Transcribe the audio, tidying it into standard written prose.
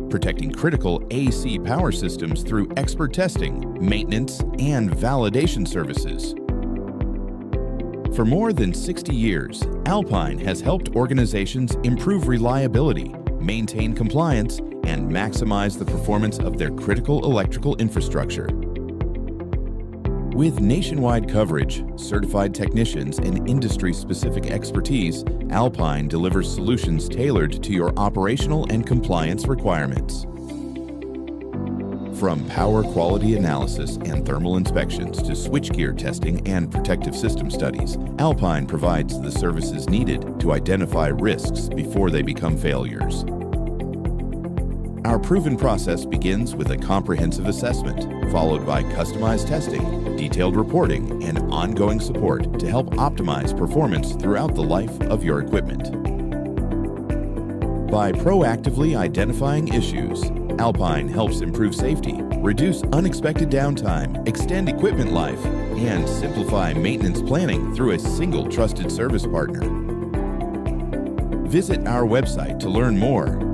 protecting critical AC power systems through expert testing, maintenance, and validation services. For more than 60 years, Alpine has helped organizations improve reliability, maintain compliance, and maximize the performance of their critical electrical infrastructure. With nationwide coverage, certified technicians, and industry-specific expertise, Alpine delivers solutions tailored to your operational and compliance requirements. From power quality analysis and thermal inspections to switchgear testing and protective system studies, Alpine provides the services needed to identify risks before they become failures. Our proven process begins with a comprehensive assessment, followed by customized testing, detailed reporting, and ongoing support to help optimize performance throughout the life of your equipment. By proactively identifying issues, Alpine helps improve safety, reduce unexpected downtime, extend equipment life, and simplify maintenance planning through a single trusted service partner. Visit our website to learn more